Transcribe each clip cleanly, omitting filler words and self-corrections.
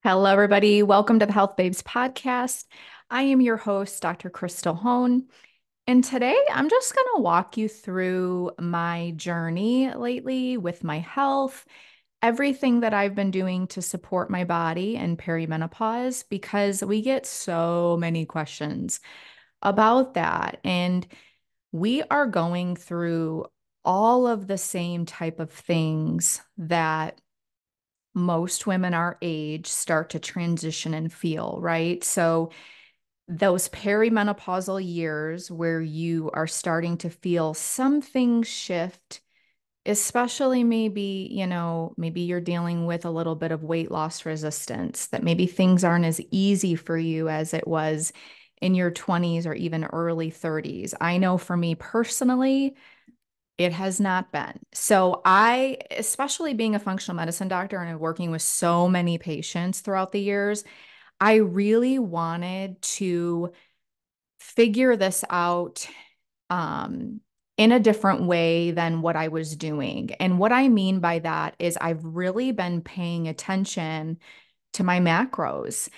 Hello, everybody. Welcome to the Health Babes podcast. I am your host, Dr. Krystal Hohn. And today I'm just going to walk you through my journey lately with my health, everything that I've been doing to support my body in perimenopause, because we get so many questions about that. And we are going through all of the same type of things that most women our age start to transition and feel, right? So, those perimenopausal years where you are starting to feel some things shift, especially maybe, maybe you're dealing with a little bit of weight loss resistance, that maybe things aren't as easy for you as it was in your 20s or even early 30s. I know for me personally, it has not been. So I, especially being a functional medicine doctor and working with so many patients throughout the years, I really wanted to figure this out um, in a different way than what I was doing. And what I mean by that is I've really been paying attention to my macros.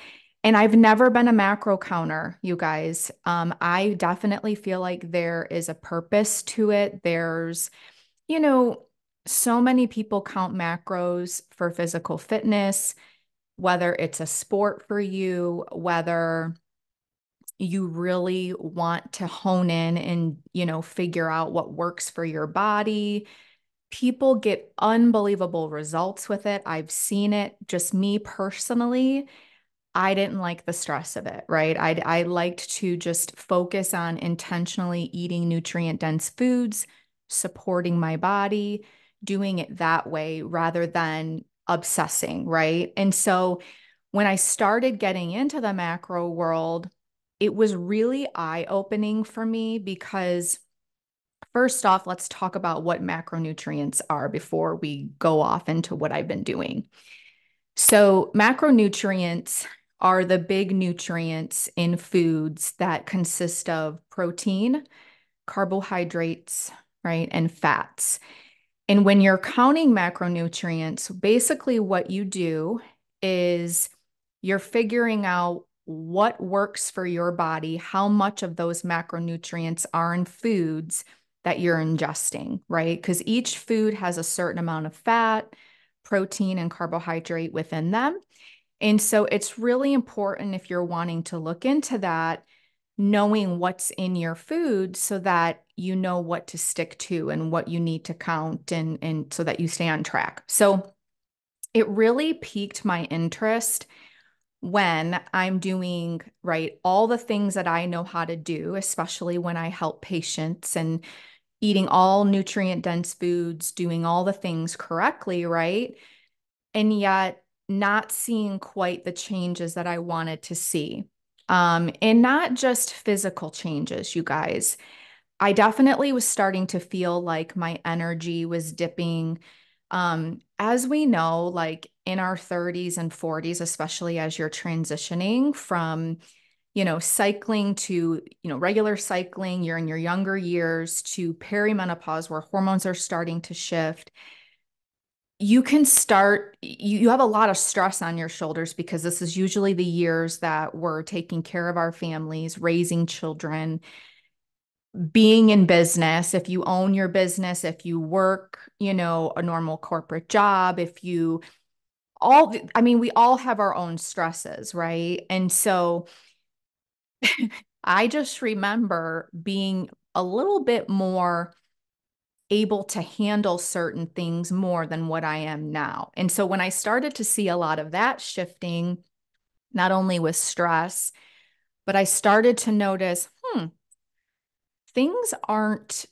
And I've never been a macro counter, you guys. I definitely feel like there is a purpose to it. There's you know, so many people count macros for physical fitness, whether it's a sport for you, whether you really want to hone in and, figure out what works for your body. People get unbelievable results with it. I've seen it. Just me personally, I didn't like the stress of it, right? I liked to just focus on intentionally eating nutrient dense foods, supporting my body, doing it that way rather than obsessing, right? And so when I started getting into the macro world, it was really eye-opening for me because first off, let's talk about what macronutrients are before we go off into what I've been doing. So, macronutrients are the big nutrients in foods that consist of protein, carbohydrates, right, and fats. And when you're counting macronutrients, basically what you do is you're figuring out what works for your body, how much of those macronutrients are in foods that you're ingesting, right? Because each food has a certain amount of fat, protein, and carbohydrate within them. And so it's really important if you're wanting to look into that, knowing what's in your food so that you know what to stick to and what you need to count and so that you stay on track. So it really piqued my interest when I'm doing right all the things that I know how to do, especially when I help patients and eating all nutrient dense foods, doing all the things correctly, right? And yet not seeing quite the changes that I wanted to see. And not just physical changes, you guys. I definitely was starting to feel like my energy was dipping. As we know, like in our 30s and 40s, especially as you're transitioning from, cycling to, regular cycling, you're in your younger years to perimenopause where hormones are starting to shift. You can start, you have a lot of stress on your shoulders because this is usually the years that we're taking care of our families, raising children, being in business. If you own your business, if you work, a normal corporate job, if you I mean, we all have our own stresses, right? And so I just remember being a little bit more able to handle certain things more than what I am now. And so when I started to see a lot of that shifting, not only with stress, but I started to notice, things aren't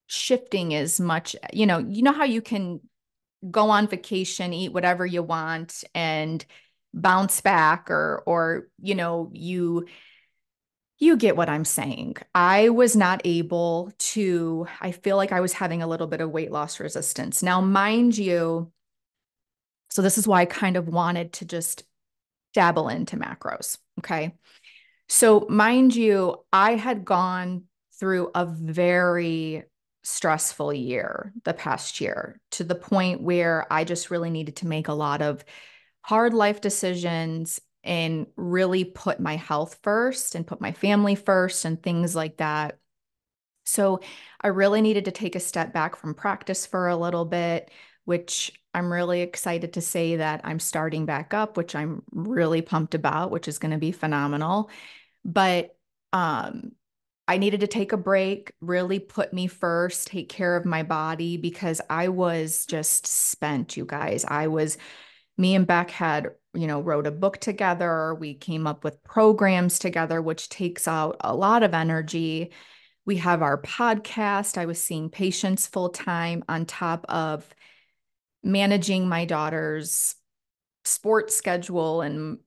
shifting as much. You know how you can go on vacation, eat whatever you want and bounce back or you get what I'm saying. I was not able to, I feel like I was having a little bit of weight loss resistance. Now, mind you, so this is why I kind of wanted to just dabble into macros. Okay. So, mind you, I had gone through a very stressful year the past year to the point where I just really needed to make a lot of hard life decisions and really put my health first and put my family first and things like that. So I really needed to take a step back from practice for a little bit, which I'm really excited to say that I'm starting back up, which I'm really pumped about, which is going to be phenomenal. But um, I needed to take a break, really put me first, take care of my body because I was just spent, you guys. Me and Beck had, wrote a book together. We came up with programs together, which takes out a lot of energy. We have our podcast. I was seeing patients full time on top of managing my daughter's sports schedule and,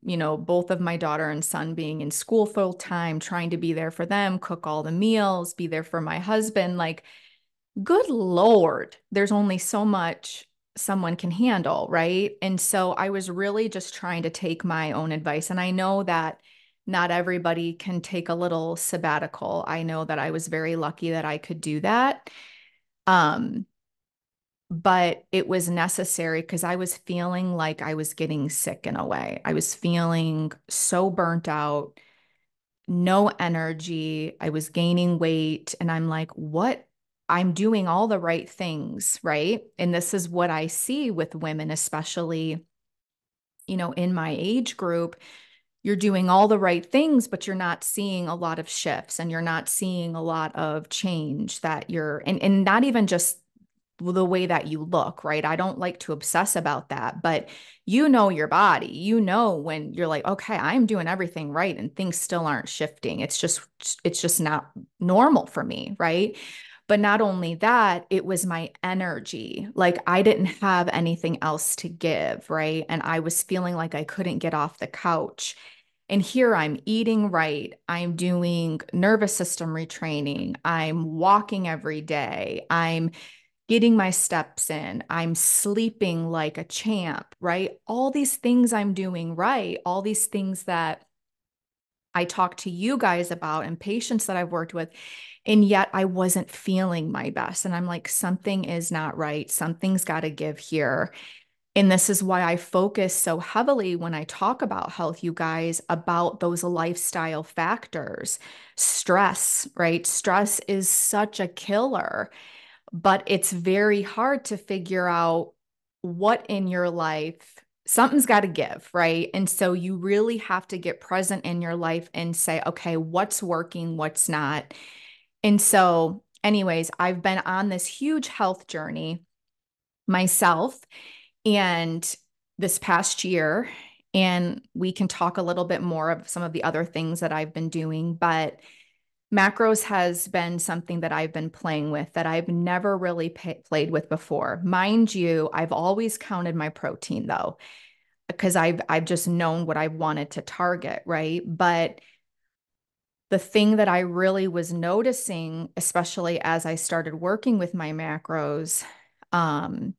both of my daughter and son being in school full time, trying to be there for them, cook all the meals, be there for my husband. Like, good Lord, there's only so much someone can handle, right? And so I was really just trying to take my own advice. And I know that not everybody can take a little sabbatical. I know that I was very lucky that I could do that. Um, but it was necessary because I was feeling like I was getting sick in a way. I was feeling so burnt out, no energy. I was gaining weight. And I'm like, what? I'm doing all the right things, right? And this is what I see with women, especially, in my age group. You're doing all the right things, but you're not seeing a lot of shifts and you're not seeing a lot of change and not even just the way that you look, right? I don't like to obsess about that, but your body, when you're like, okay, I'm doing everything right and things still aren't shifting. It's just not normal for me, right? But not only that, it was my energy. Like I didn't have anything else to give, right? And I was feeling like I couldn't get off the couch. And here I'm eating right. I'm doing nervous system retraining. I'm walking every day. I'm getting my steps in. I'm sleeping like a champ, right? All these things I'm doing right, all these things that I talk to you guys about and patients that I've worked with. And yet I wasn't feeling my best. And I'm like, something is not right. Something's got to give here. And this is why I focus so heavily when I talk about health, you guys, about those lifestyle factors. Stress, right? Stress is such a killer, but it's very hard to figure out what in your life something's got to give, right? And so you really have to get present in your life and say, okay, what's working, what's not. And so, anyways, I've been on this huge health journey myself and this past year, and we can talk a little bit more of some of the other things that I've been doing, but macros has been something that I've been playing with that I've never really played with before. Mind you, I've always counted my protein though, because I've just known what I wanted to target, right? But the thing that I really was noticing, especially as I started working with my macros, um,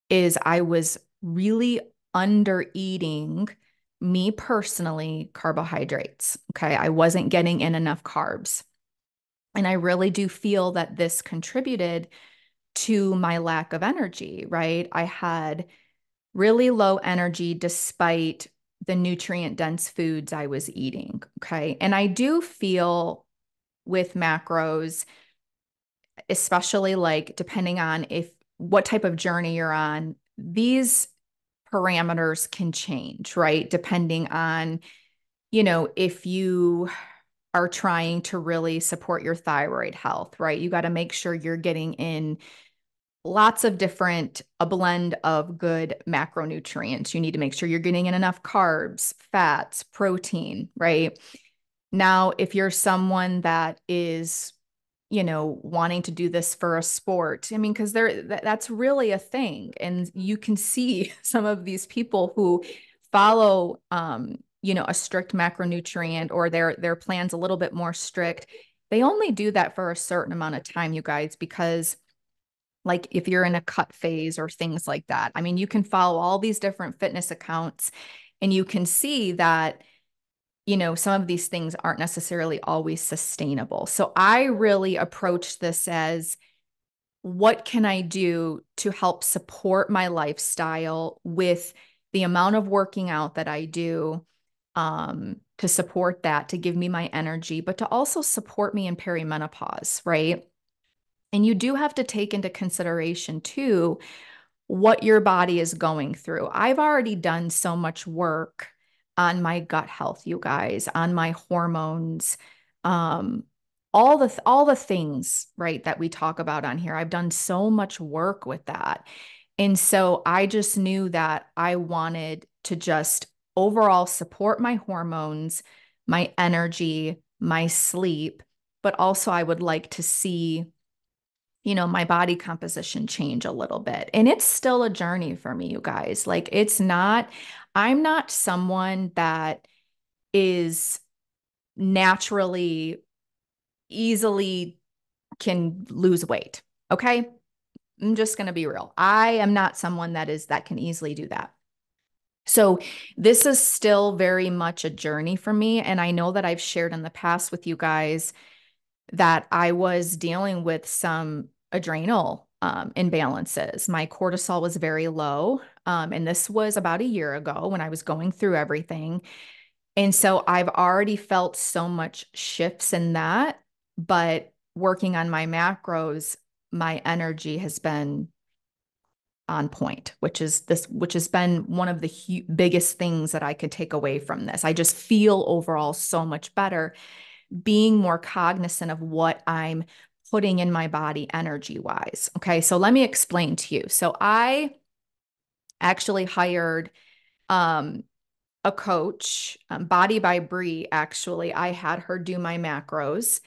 is I was really under eating, me personally, carbohydrates. Okay. I wasn't getting in enough carbs. And I really do feel that this contributed to my lack of energy, right? I had really low energy despite the nutrient dense foods I was eating. Okay. And I do feel with macros, especially like depending on what type of journey you're on, these parameters can change, right? Depending on, if you are trying to really support your thyroid health, right? You got to make sure you're getting in a blend of good macronutrients. You need to make sure you're getting in enough carbs, fats, protein, right? Now, if you're someone that is, wanting to do this for a sport, I mean, because that's really a thing. And you can see some of these people who follow, a strict macronutrient or their plan's a little bit more strict. They only do that for a certain amount of time, you guys, because like if you're in a cut phase or things like that. I mean, you can follow all these different fitness accounts and you can see that, some of these things aren't necessarily always sustainable. So I really approach this as what can I do to help support my lifestyle with the amount of working out that I do to support that, to give me my energy, but to also support me in perimenopause, right? And you do have to take into consideration too what your body is going through. I've already done so much work on my gut health, you guys, on my hormones, um, all the things, right, that we talk about on here. I've done so much work with that. And so I just knew that I wanted to just overall support my hormones, my energy, my sleep, but also I would like to see, my body composition change a little bit. And it's still a journey for me, you guys. Like, I'm not someone that is naturally easily can lose weight. Okay. I'm just going to be real. I am not someone that can easily do that. So this is still very much a journey for me. And I know that I've shared in the past with you guys that I was dealing with some adrenal imbalances. My cortisol was very low. And this was about a year ago when I was going through everything. And so I've already felt so much shifts in that. But working on my macros, my energy has been on point, which has been one of the biggest things that I could take away from this. I just feel overall so much better being more cognizant of what I'm putting in my body energy wise. Okay. So let me explain to you. So I actually hired um, a coach, Body by Bree. Actually, I had her do my macros,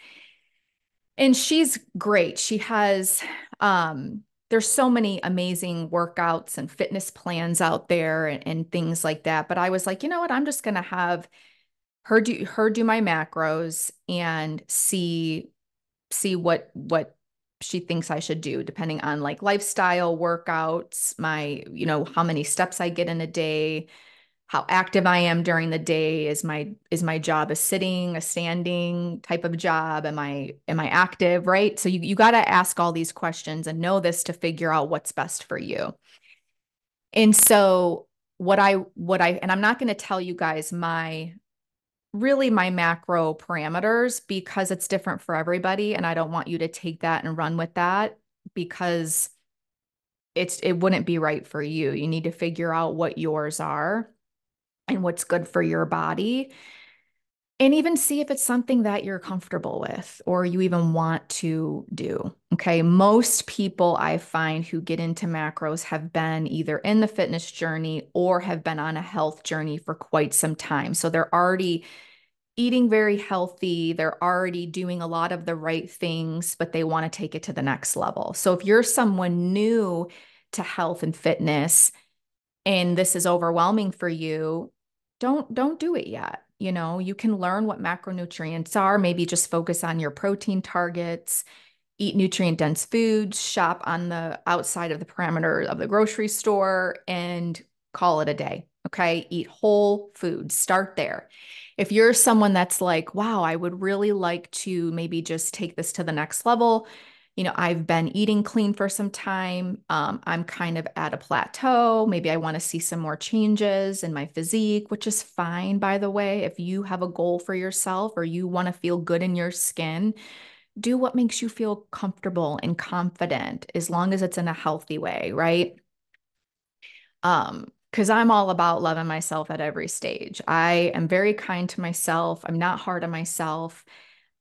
and she's great. She has, there's so many amazing workouts and fitness plans out there and things like that. But I was like, you know what? I'm just going to have her do my macros and see what she thinks I should do depending on like lifestyle, workouts, how many steps I get in a day, how active I am during the day. Is my job a sitting, a standing type of job? Am I active, right? So you got to ask all these questions and know this to figure out what's best for you. And so and I'm not going to tell you guys my macro parameters because it's different for everybody. And I don't want you to take that and run with that because it wouldn't be right for you. You need to figure out what yours are and what's good for your body. And even see if it's something that you're comfortable with or you even want to do. Okay. Most people I find who get into macros have been either in the fitness journey or have been on a health journey for quite some time. So they're already eating very healthy. They're already doing a lot of the right things, but they want to take it to the next level. So if you're someone new to health and fitness and this is overwhelming for you, don't do it yet. You can learn what macronutrients are, maybe just focus on your protein targets, eat nutrient dense foods, shop on the outside of the parameter of the grocery store and call it a day. Okay. Eat whole foods, start there. If you're someone that's like, wow, I would really like to maybe just take this to the next level. I've been eating clean for some time. I'm kind of at a plateau. Maybe I want to see some more changes in my physique, which is fine, by the way. If you have a goal for yourself or you want to feel good in your skin, do what makes you feel comfortable and confident as long as it's in a healthy way, right? Because I'm all about loving myself at every stage. I am very kind to myself. I'm not hard on myself.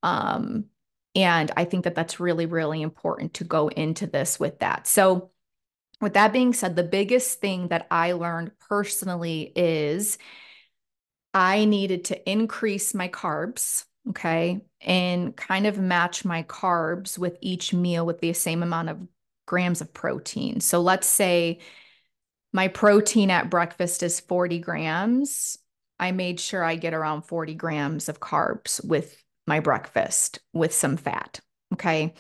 Um, and I think that that's really, really important to go into this with that. So, with that being said, the biggest thing that I learned personally is I needed to increase my carbs, okay, and kind of match my carbs with each meal with the same amount of grams of protein. So let's say my protein at breakfast is 40 grams. I made sure I get around 40 grams of carbs with my breakfast with some fat, okay?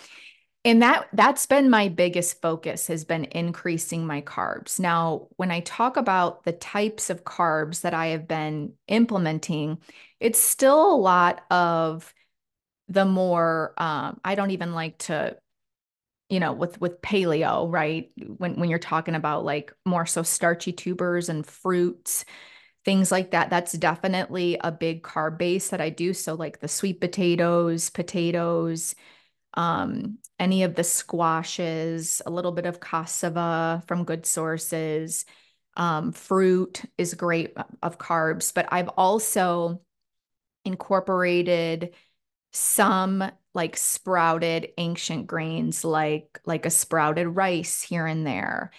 And that's been my biggest focus has been increasing my carbs. Now, when I talk about the types of carbs that I have been implementing, it's still a lot of the more, I don't even like to with paleo, right? When you're talking about like more so starchy tubers and fruits, things like that, that's definitely a big carb base that I do. So like the sweet potatoes, any of the squashes, a little bit of cassava from good sources. Fruit is great of carbs, but I've also incorporated some like sprouted ancient grains like a sprouted rice here and there.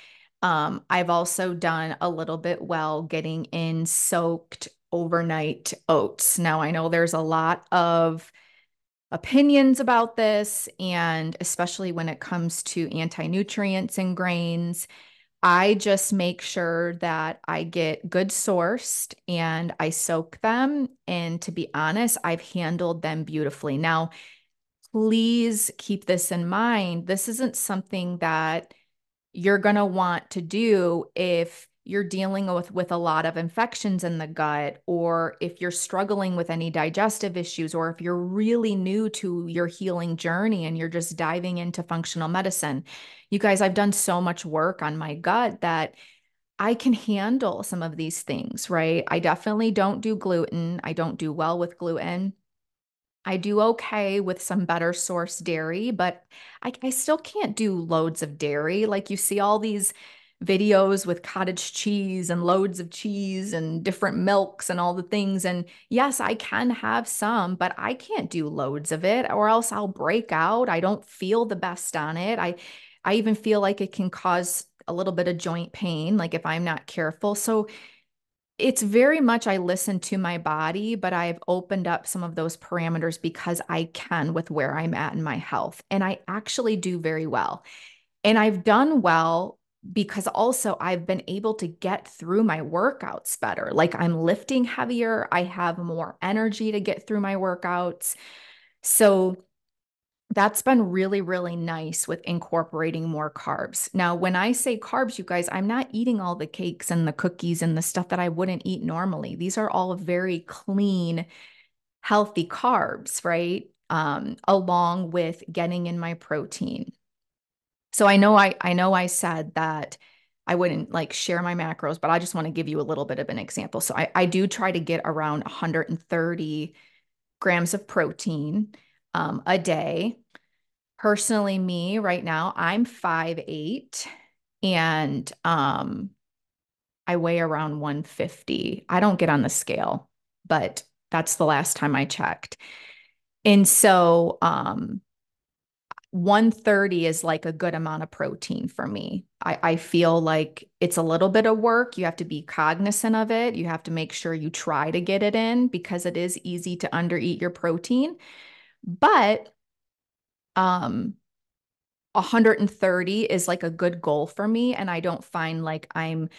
I've also done a little bit well getting in soaked overnight oats. Now I know there's a lot of opinions about this, and especially when it comes to anti-nutrients and grains. I just make sure that I get good sourced and I soak them. And to be honest, I've handled them beautifully. Now, please keep this in mind. This isn't something that you're going to want to do if you're dealing with a lot of infections in the gut, or if you're struggling with any digestive issues, or if you're really new to your healing journey and you're just diving into functional medicine. You guys, I've done so much work on my gut that I can handle some of these things, right? I definitely don't do gluten. I don't do well with gluten. I do okay with some better source dairy, but I still can't do loads of dairy. Like you see all these videos with cottage cheese and loads of cheese and different milks and all the things. And yes, I can have some, but I can't do loads of it or else I'll break out. I don't feel the best on it. I even feel like it can cause a little bit of joint pain, like if I'm not careful. So it's very much I listen to my body, but I've opened up some of those parameters because I can with where I'm at in my health. And I actually do very well. And I've done well because also I've been able to get through my workouts better. Like I'm lifting heavier, I have more energy to get through my workouts. So that's been really, really nice with incorporating more carbs. Now, when I say carbs, you guys, I'm not eating all the cakes and the cookies and the stuff that I wouldn't eat normally. These are all very clean, healthy carbs, right? Along with getting in my protein. So I know I said that I wouldn't like share my macros, but I just want to give you a little bit of an example. So I do try to get around 130 grams of protein a day. Personally, me right now, I'm 5'8" and I weigh around 150. I don't get on the scale, but that's the last time I checked. And so 130 is like a good amount of protein for me. I feel like it's a little bit of work. You have to be cognizant of it. You have to make sure you try to get it in because it is easy to undereat your protein. But um 130 is like a good goal for me. And I don't find like I'm,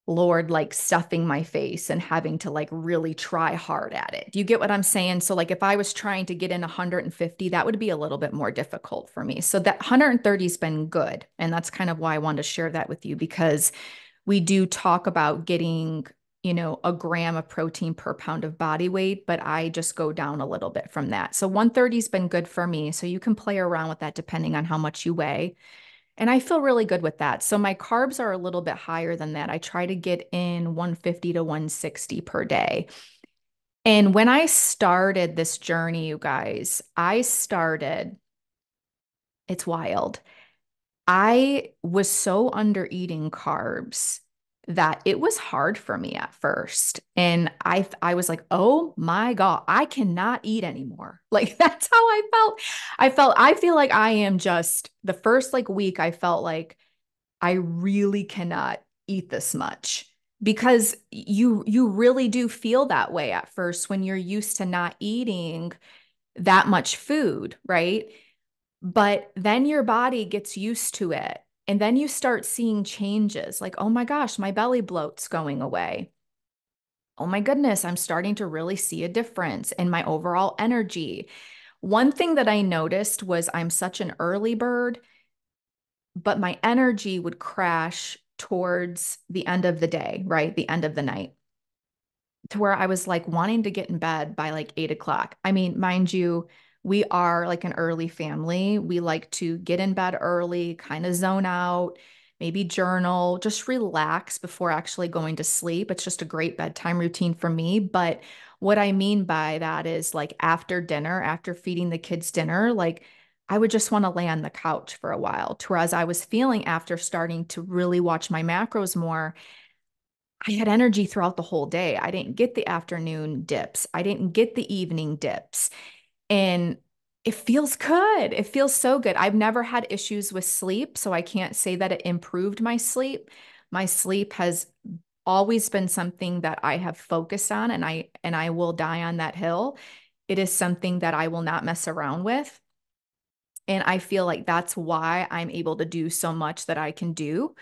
Lord, like stuffing my face and having to like really try hard at it. Do you get what I'm saying? So, like, if I was trying to get in 150, that would be a little bit more difficult for me. So, that 130 has been good. And that's kind of why I wanted to share that with you because we do talk about getting, a gram of protein per pound of body weight, but I just go down a little bit from that. So 130 has been good for me. So you can play around with that depending on how much you weigh. And I feel really good with that. So my carbs are a little bit higher than that. I try to get in 150 to 160 per day. And when I started this journey, you guys, it's wild. I was so under eating carbs that it was hard for me at first. And I was like, "Oh my God, I cannot eat anymore." Like that's how I felt. I feel like I am just the first like week I felt like I really cannot eat this much because you really do feel that way at first when you're used to not eating that much food, right? But then your body gets used to it. And then you start seeing changes like, oh my gosh, my belly bloat's going away. Oh my goodness, I'm starting to really see a difference in my overall energy. One thing that I noticed was I'm such an early bird, but my energy would crash towards the end of the day, right? The end of the night, to where I was like wanting to get in bed by like 8 o'clock. I mean, mind you, we are like an early family. We like to get in bed early, kind of zone out, maybe journal, just relax before actually going to sleep. It's just a great bedtime routine for me. But what I mean by that is like after dinner, after feeding the kids dinner, like I would just want to lay on the couch for a while. Whereas I was feeling after starting to really watch my macros more, I had energy throughout the whole day. I didn't get the afternoon dips. I didn't get the evening dips. And it feels good. It feels so good. I've never had issues with sleep, so I can't say that it improved my sleep. My sleep has always been something that I have focused on, and I will die on that hill. It is something that I will not mess around with. And I feel like that's why I'm able to do so much that I can do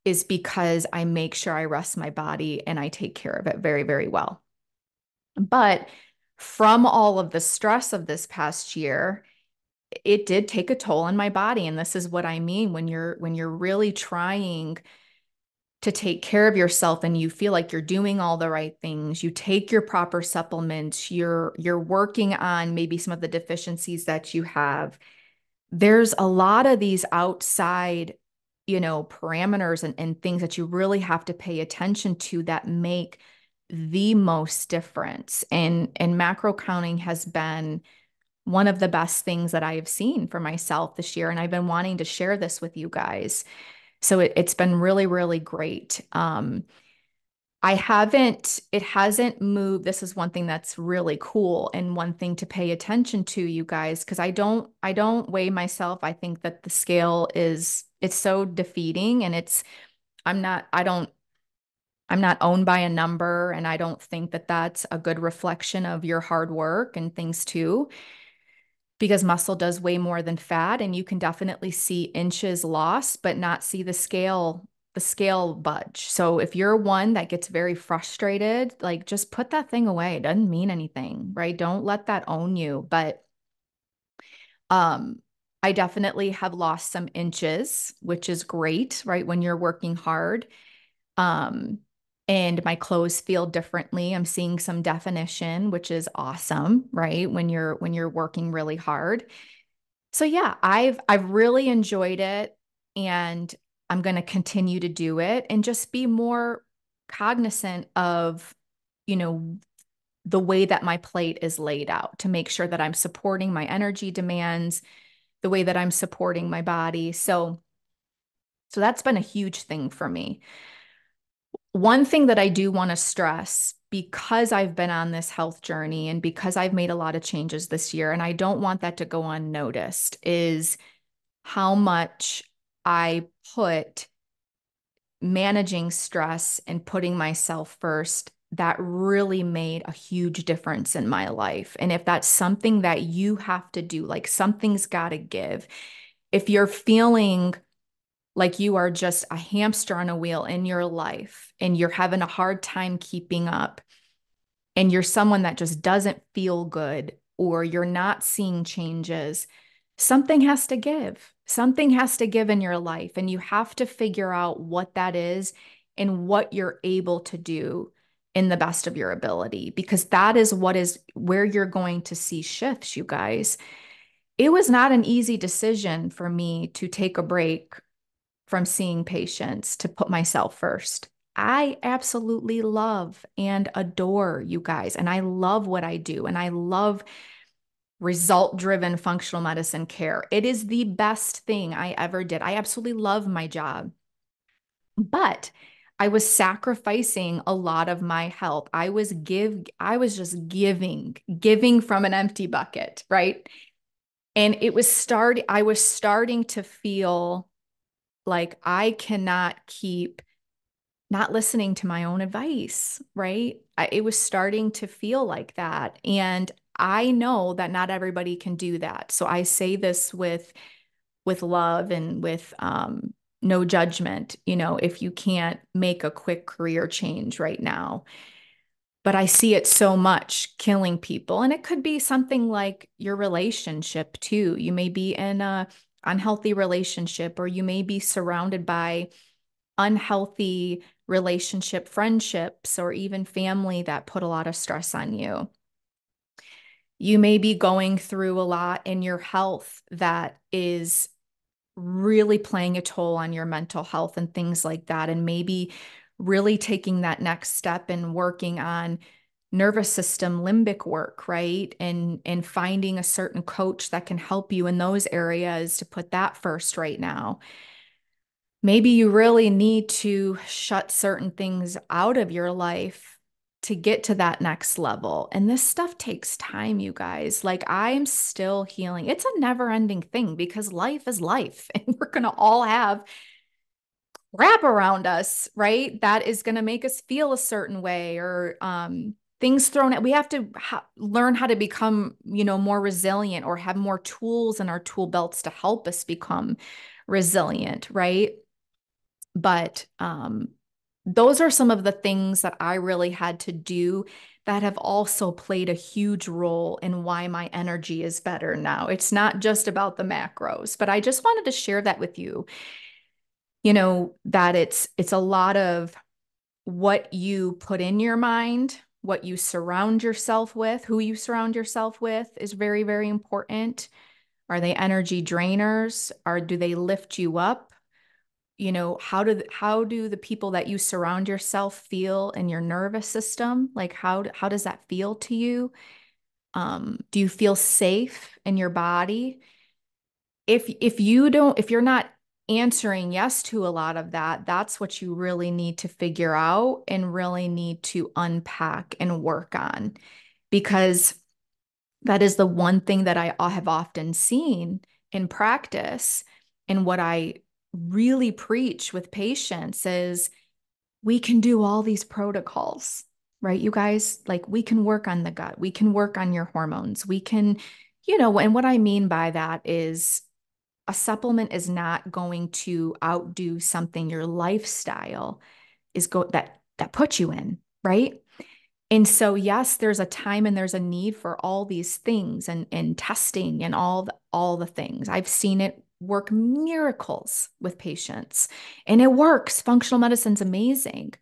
is because I make sure I rest my body and I take care of it very, very well. But from all of the stress of this past year, it did take a toll on my body. And this is what I mean when you're really trying to take care of yourself and you feel like you're doing all the right things, you take your proper supplements, you're working on maybe some of the deficiencies that you have. There's a lot of these outside, parameters and things that you really have to pay attention to that make the most difference. And macro counting has been one of the best things that I have seen for myself this year. And I've been wanting to share this with you guys. So it's been really, really great. It hasn't moved. This is one thing that's really cool and one thing to pay attention to, you guys, because I don't weigh myself. I think that the scale it's so defeating and I'm not, I don't, I'm not owned by a number and I don't think that that's a good reflection of your hard work and things too, because muscle does weigh more than fat and you can definitely see inches lost, but not see the scale budge. So if you're one that gets very frustrated, like just put that thing away. It doesn't mean anything, right? Don't let that own you. But um, I definitely have lost some inches, which is great, right? When you're working hard. Um, and my clothes feel differently. I'm seeing some definition, which is awesome, right? When you're working really hard. So yeah, I've really enjoyed it and I'm going to continue to do it and just be more cognizant of, you know, the way that my plate is laid out to make sure that I'm supporting my energy demands, the way that I'm supporting my body. So that's been a huge thing for me. One thing that I do want to stress because I've been on this health journey and because I've made a lot of changes this year, and I don't want that to go unnoticed, is how much I put managing stress and putting myself first. That really made a huge difference in my life. And if that's something that you have to do, like something's got to give. If you're feeling like you are just a hamster on a wheel in your life and you're having a hard time keeping up and you're someone that just doesn't feel good or you're not seeing changes, something has to give. Something has to give in your life and you have to figure out what that is and what you're able to do in the best of your ability because that is what is where you're going to see shifts, you guys. It was not an easy decision for me to take a break from seeing patients to put myself first. I absolutely love and adore you guys, and I love what I do, and I love result-driven functional medicine care. It is the best thing I ever did. I absolutely love my job, but I was sacrificing a lot of my health. I was just giving from an empty bucket, right? And I was starting to feel like I cannot keep not listening to my own advice, right? It was starting to feel like that. And I know that not everybody can do that. So I say this with love and with no judgment, if you can't make a quick career change right now. But I see it so much killing people. And it could be something like your relationship too. You may be in a unhealthy relationship, or you may be surrounded by unhealthy friendships, or even family that put a lot of stress on you. You may be going through a lot in your health that is really playing a toll on your mental health and things like that. And maybe really taking that next step and working on nervous system limbic work, right? And finding a certain coach that can help you in those areas to put that first right now. Maybe you really need to shut certain things out of your life to get to that next level. And this stuff takes time, you guys. Like, I'm still healing. It's a never-ending thing because life is life, and we're going to all have crap around us, right? That is going to make us feel a certain way, or things thrown at. We have to learn how to become, more resilient, or have more tools in our tool belts to help us become resilient, right? But those are some of the things that I really had to do that have also played a huge role in why my energy is better now. It's not just about the macros, but I just wanted to share that with you, that it's a lot of what you put in your mind, what you surround yourself with, who you surround yourself with is very, very important. Are they energy drainers? Or do they lift you up? How do the people that you surround yourself feel in your nervous system? Like, how does that feel to you? Do you feel safe in your body? If you're not answering yes to a lot of that, that's what you really need to figure out and really need to unpack and work on, because that is the one thing that I have often seen in practice. And what I really preach with patients is we can do all these protocols, right? You guys, like, we can work on the gut, we can work on your hormones, we can, and what I mean by that is a supplement is not going to outdo something your lifestyle that puts you in, right? And so, yes, there's a time and there's a need for all these things and testing and all the things. I've seen it work miracles with patients, and it works. Functional medicine's amazing.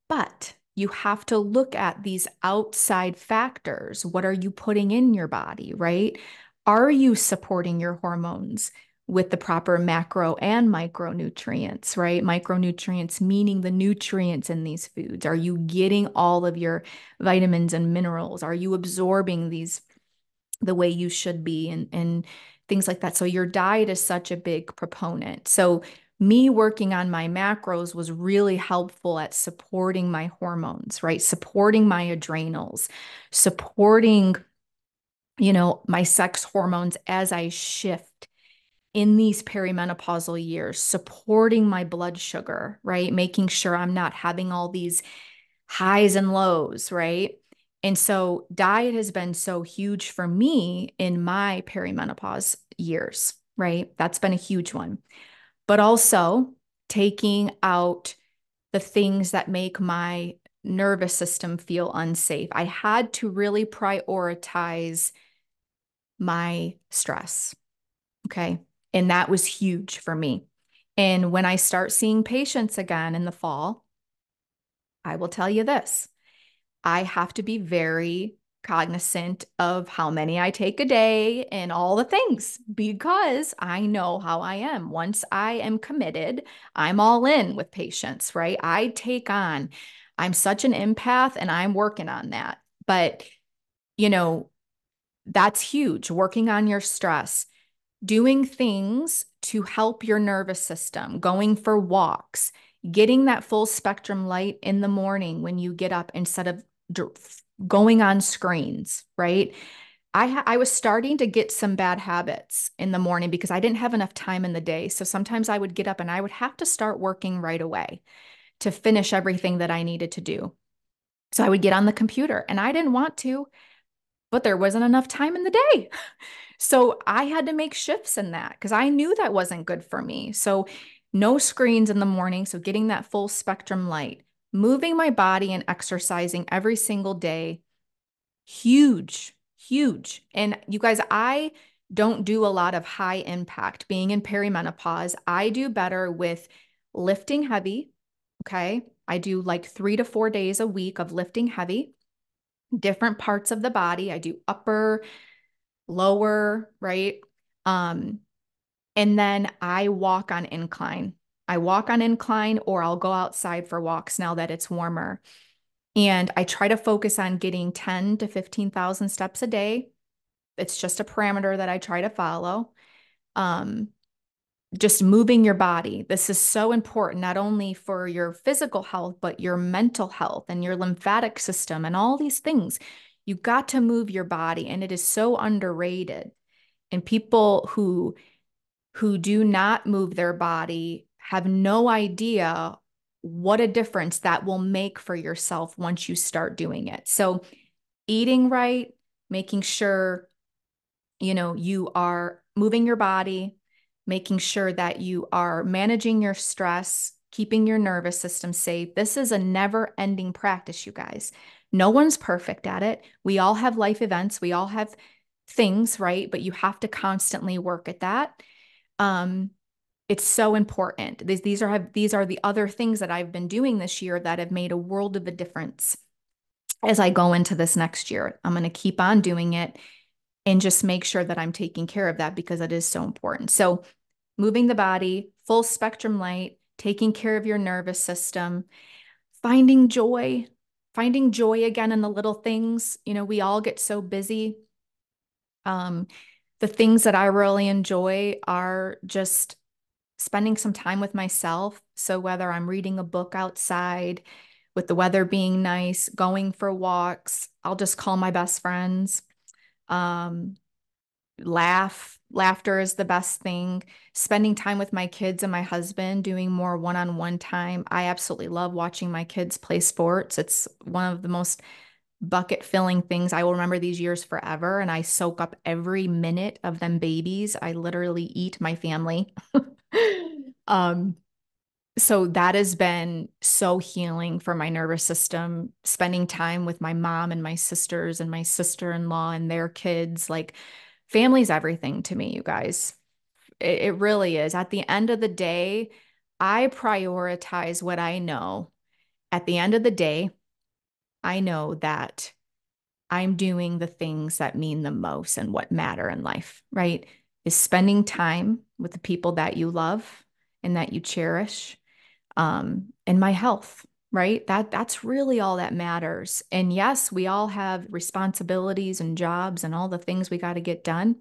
But you have to look at these outside factors. What are you putting in your body, right? Are you supporting your hormones with the proper macro and micronutrients, right? Micronutrients meaning the nutrients in these foods. Are you getting all of your vitamins and minerals? Are you absorbing these the way you should be, and things like that? So your diet is such a big proponent. So me working on my macros was really helpful at supporting my hormones, right? Supporting my adrenals, supporting, my sex hormones as I shift in these perimenopausal years, supporting my blood sugar, right? Making sure I'm not having all these highs and lows, right? And so diet has been so huge for me in my perimenopause years, right? That's been a huge one. But also taking out the things that make my nervous system feel unsafe. I had to really prioritize my stress. Okay. And that was huge for me. And when I start seeing patients again in the fall, I will tell you this: I have to be very cognizant of how many I take a day and all the things, because I know how I am. Once I am committed, I'm all in with patients, right? I'm such an empath, and I'm working on that. But, you know, that's huge. Working on your stress, doing things to help your nervous system, going for walks, getting that full spectrum light in the morning when you get up instead of going on screens, right? I was starting to get some bad habits in the morning because I didn't have enough time in the day. So sometimes I would get up and I would have to start working right away to finish everything that I needed to do. So I would get on the computer, and I didn't want to, but there wasn't enough time in the day. So I had to make shifts in that because I knew that wasn't good for me. So no screens in the morning. So getting that full spectrum light, moving my body and exercising every single day. Huge, huge. And you guys, I don't do a lot of high impact. Being in perimenopause, I do better with lifting heavy. Okay. I do like 3 to 4 days a week of lifting heavy. different parts of the body. I do upper, lower, right? Um, and then I walk on incline. I walk on incline or I'll go outside for walks now that it's warmer. And I try to focus on getting 10 to 15,000 steps a day. It's just a parameter that I try to follow. Um, just moving your body. This is so important, not only for your physical health, but your mental health and your lymphatic system and all these things. You got to move your body, and it is so underrated. And people who do not move their body have no idea what a difference that will make for yourself once you start doing it. So eating right, making sure, you are moving your body, making sure that you are managing your stress, keeping your nervous system safe. This is a never ending practice, you guys. No one's perfect at it. We all have life events, we all have things, right? But you have to constantly work at that. Um, it's so important. These are the other things that I've been doing this year that have made a world of a difference as I go into this next year. I'm going to keep on doing it and just make sure that I'm taking care of that because it is so important. So, moving the body, full spectrum light, taking care of your nervous system, finding joy again in the little things. We all get so busy. Um, the things that I really enjoy are just spending some time with myself. So, whether I'm reading a book outside, with the weather being nice, going for walks, I'll just call my best friends. Um, Laughter is the best thing. Spending time with my kids and my husband, doing more one-on-one time. I absolutely love watching my kids play sports. It's one of the most bucket filling things. I will remember these years forever, and I soak up every minute of them babies. I literally eat my family. um, so that has been so healing for my nervous system, spending time with my mom and my sisters and my sister-in-law and their kids. Like, family's everything to me, you guys. It really is. At the end of the day, I prioritize what I know. At the end of the day, I know that I'm doing the things that mean the most and what matter in life, right? Is spending time with the people that you love and that you cherish, and my health, right? That's really all that matters. And yes, we all have responsibilities and jobs and all the things we got to get done.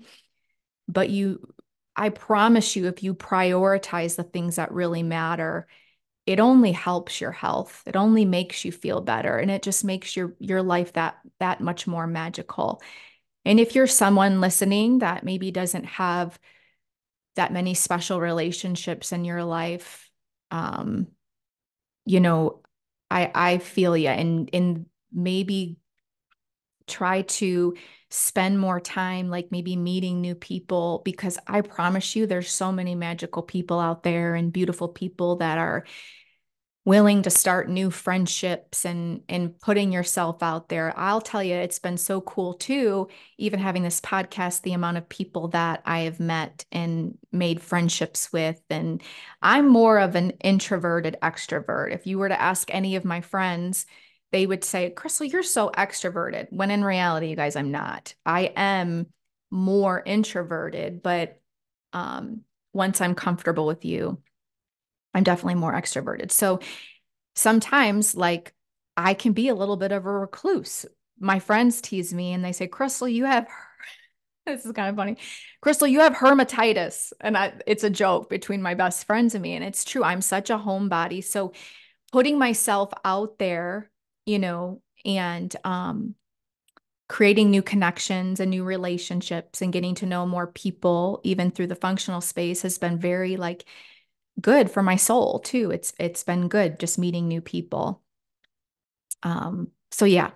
But I promise you, if you prioritize the things that really matter, it only helps your health. It only makes you feel better, and it just makes your life that much more magical. And if you're someone listening that maybe doesn't have that many special relationships in your life, um, you know, I feel you, and maybe try to spend more time, like maybe meeting new people, because I promise you there's so many magical people out there and beautiful people that are willing to start new friendships and putting yourself out there. I'll tell you, it's been so cool too, even having this podcast, the amount of people that I have met and made friendships with. And I'm more of an introverted extrovert. If you were to ask any of my friends, they would say, Krystal, you're so extroverted. When in reality, you guys, I'm not. I am more introverted, but once I'm comfortable with you, I'm definitely more extroverted. So sometimes, like, I can be a little bit of a recluse. My friends tease me and they say, Krystal, you have, this is kind of funny. Krystal, you have hermatitis. And it's a joke between my best friends and me. And it's true. I'm such a homebody. So putting myself out there, and creating new connections and new relationships and getting to know more people, even through the functional space, has been very like good for my soul too. It's been good just meeting new people. So yeah.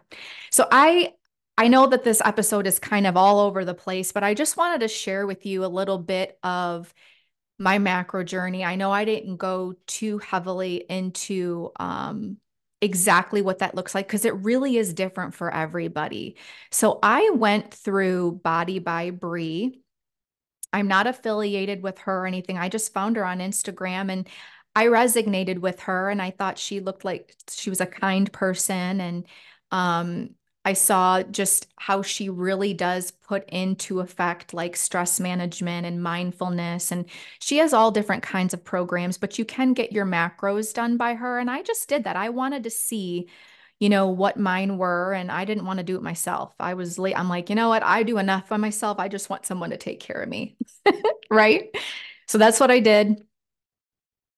So I know that this episode is kind of all over the place, but I just wanted to share with you a little bit of my macro journey. I know I didn't go too heavily into exactly what that looks like because it really is different for everybody. So I went through Body by Bree. I'm not affiliated with her or anything. I just found her on Instagram and I resonated with her and I thought she looked like she was a kind person. And I saw just how she really does put into effect like stress management and mindfulness. And she has all different kinds of programs, but you can get your macros done by her. And I just did that. I wanted to see, what mine were, and I didn't want to do it myself. I was late. I'm like, you know what? I do enough by myself. I just want someone to take care of me. Right. So that's what I did.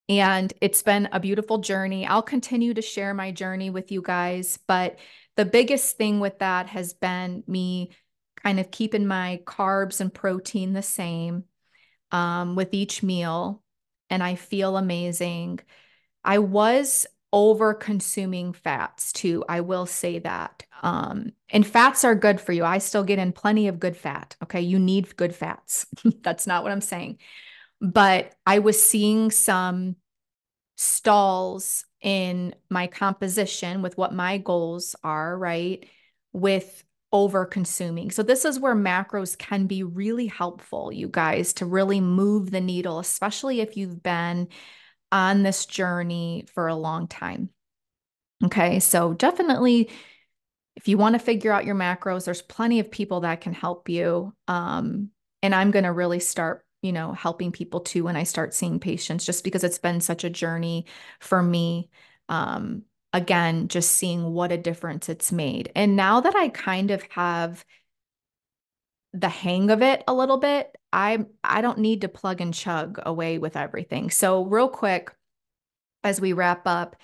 And it's been a beautiful journey. I'll continue to share my journey with you guys, but the biggest thing with that has been me kind of keeping my carbs and protein the same with each meal. And I feel amazing. I was over consuming fats too. I will say that. And fats are good for you. I still get in plenty of good fat. Okay. You need good fats. That's not what I'm saying. But I was seeing some stalls in my composition with what my goals are, right? With over consuming. So this is where macros can be really helpful, you guys, to really move the needle, especially if you've been on this journey for a long time. Okay, so definitely if you want to figure out your macros, there's plenty of people that can help you. And I'm going to really start, helping people too when I start seeing patients, just because it's been such a journey for me. Again, just seeing what a difference it's made. And now that I kind of have the hang of it a little bit, I don't need to plug and chug away with everything. So real quick, as we wrap up,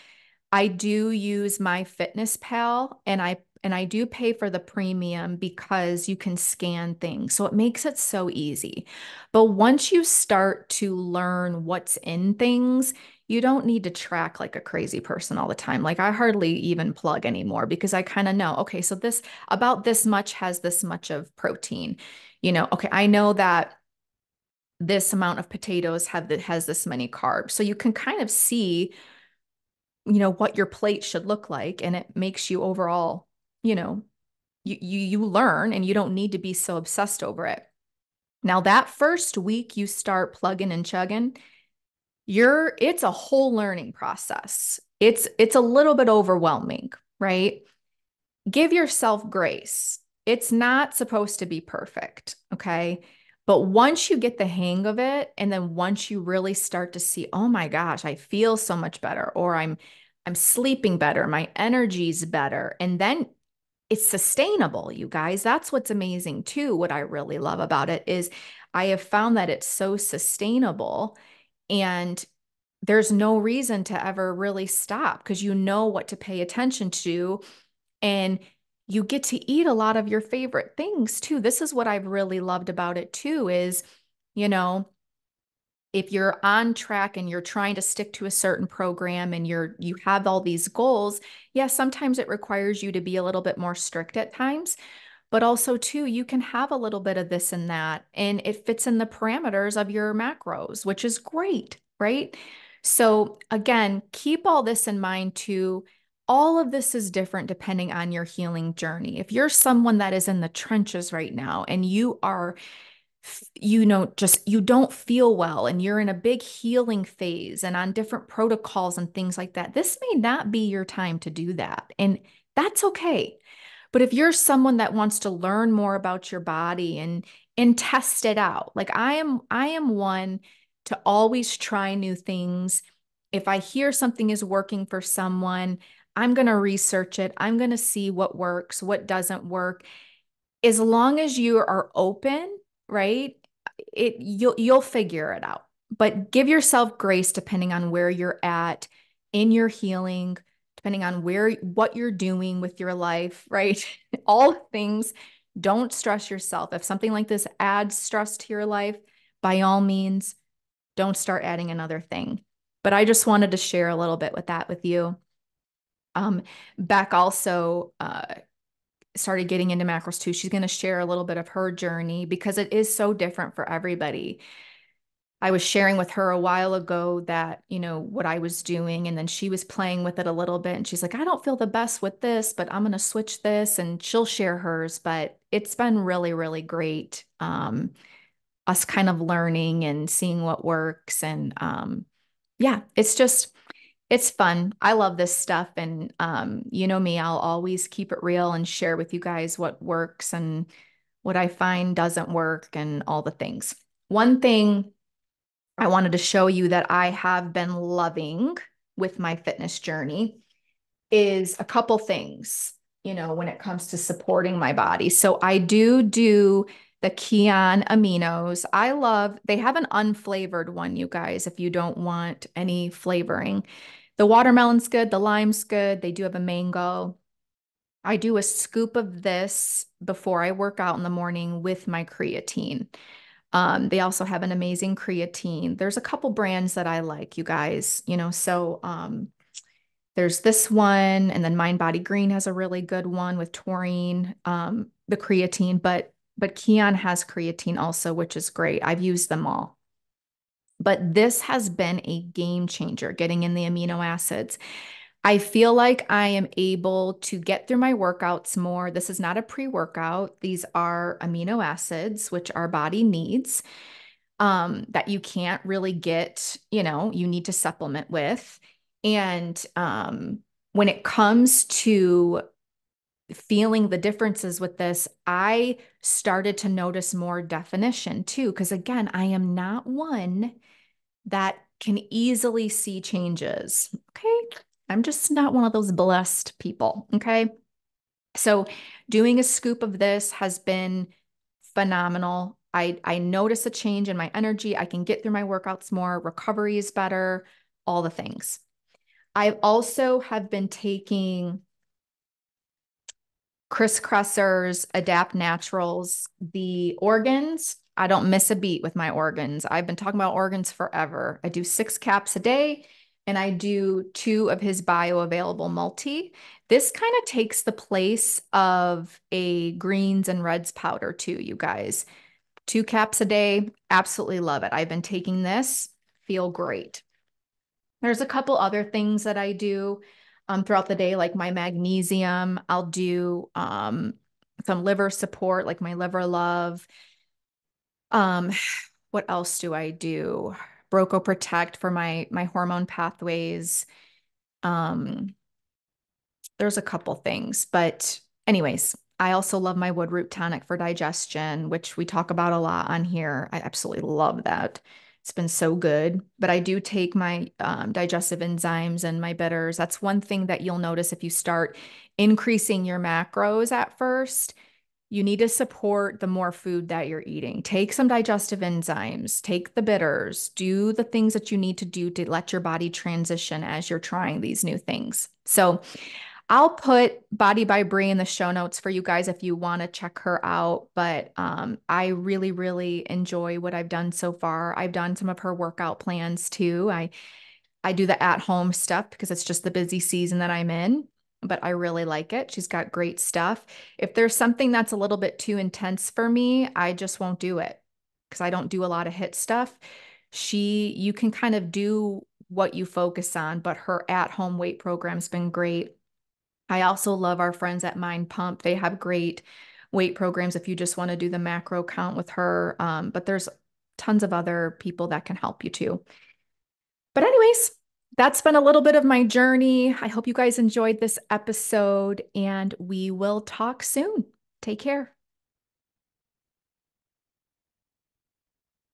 I do use my Fitness Pal, and I do pay for the premium because you can scan things. So it makes it so easy. But once you start to learn what's in things, you don't need to track like a crazy person all the time. Like I hardly even plug anymore because I kind of know, okay, so this about this much has this much of protein. Okay, I know that this amount of potatoes has this many carbs. So you can kind of see what your plate should look like, and it makes you overall, you know you learn, and you don't need to be so obsessed over it. Now that first week you start plugging and chugging, it's a whole learning process. It's a little bit overwhelming, right? Give yourself grace. It's not supposed to be perfect, okay? But once you get the hang of it, and then once you really start to see, oh my gosh, I feel so much better, or I'm sleeping better, my energy's better, and then it's sustainable, you guys. That's what's amazing too. What I really love about it is I have found that it's so sustainable, and there's no reason to ever really stop because you know what to pay attention to, and you get to eat a lot of your favorite things too. This is what I've really loved about it too is, you know, if you're on track and you're trying to stick to a certain program and you have all these goals, yes, sometimes it requires you to be a little bit more strict at times, but also too, you can have a little bit of this and that, and it fits in the parameters of your macros, which is great, right? So again, keep all this in mind too. All of this is different depending on your healing journey. If you're someone that is in the trenches right now and you are, just you don't feel well and you're in a big healing phase and on different protocols and things like that, this may not be your time to do that. And that's okay. But if you're someone that wants to learn more about your body and test it out, like I am one to always try new things. If I hear something is working for someone, I'm going to research it. I'm going to see what works, what doesn't work. As long as you are open, right? You'll figure it out. But give yourself grace depending on where you're at in your healing, depending on what you're doing with your life, right? All things. Don't stress yourself. If something like this adds stress to your life, by all means, don't start adding another thing. But I just wanted to share a little bit with that with you. Beck also started getting into macros too. She's going to share a little bit of her journey because it is so different for everybody. I was sharing with her a while ago that, what I was doing, and then she was playing with it a little bit, and she's like, I don't feel the best with this, but I'm going to switch this, and she'll share hers. But it's been really, really great. Us kind of learning and seeing what works. And yeah, It's fun. I love this stuff. And you know me, I'll always keep it real and share with you guys what works and what I find doesn't work and all the things. One thing I wanted to show you that I have been loving with my fitness journey is a couple things, when it comes to supporting my body. So I do the Kion aminos. They have an unflavored one, you guys, if you don't want any flavoring. The watermelon's good, the lime's good. They do have a mango. I do a scoop of this before I work out in the morning with my creatine. They also have an amazing creatine. There's a couple brands that I like, you guys, there's this one, and then Mind Body Green has a really good one with taurine, the creatine, but Kion has creatine also, which is great. I've used them all. But this has been a game changer, getting in the amino acids. I feel like I am able to get through my workouts more. This is not a pre-workout. These are amino acids, which our body needs, that you can't really get, you need to supplement with. And when it comes to feeling the differences with this, I started to notice more definition too. Because again, I am not one that can easily see changes. Okay. I'm just not one of those blessed people. Okay. So doing a scoop of this has been phenomenal. I notice a change in my energy. I can get through my workouts more. Recovery is better, all the things. I also have been taking Chris Kresser's Adapt Naturals, the organs. I don't miss a beat with my organs. I've been talking about organs forever. I do 6 caps a day and I do 2 of his bioavailable multi. This kind of takes the place of a greens and reds powder too, you guys. 2 caps a day, absolutely love it. I've been taking this, feel great. There's a couple other things that I do throughout the day, like my magnesium. I'll do some liver support, like my liver love. Um, what else do I do? Broco Protect for my hormone pathways. Um, there's a couple things, but anyways, I also love my Woodroot Tonic for digestion, which we talk about a lot on here. I absolutely love that. It's been so good. But I do take my digestive enzymes and my bitters. That's one thing that you'll notice if you start increasing your macros at first. You need to support the more food that you're eating. Take some digestive enzymes, take the bitters, do the things that you need to do to let your body transition as you're trying these new things. So I'll put Body by Bree in the show notes for you guys if you want to check her out. But I really, really enjoy what I've done so far. I've done some of her workout plans too. I do the at-home stuff because it's just the busy season that I'm in, but I really like it. She's got great stuff. If there's something that's a little bit too intense for me, I just won't do it because I don't do a lot of HIIT stuff. You can kind of do what you focus on, but her at-home weight program's been great. I also love our friends at Mind Pump. They have great weight programs if you just want to do the macro count with her. But there's tons of other people that can help you too. But anyways, that's been a little bit of my journey. I hope you guys enjoyed this episode and we will talk soon. Take care.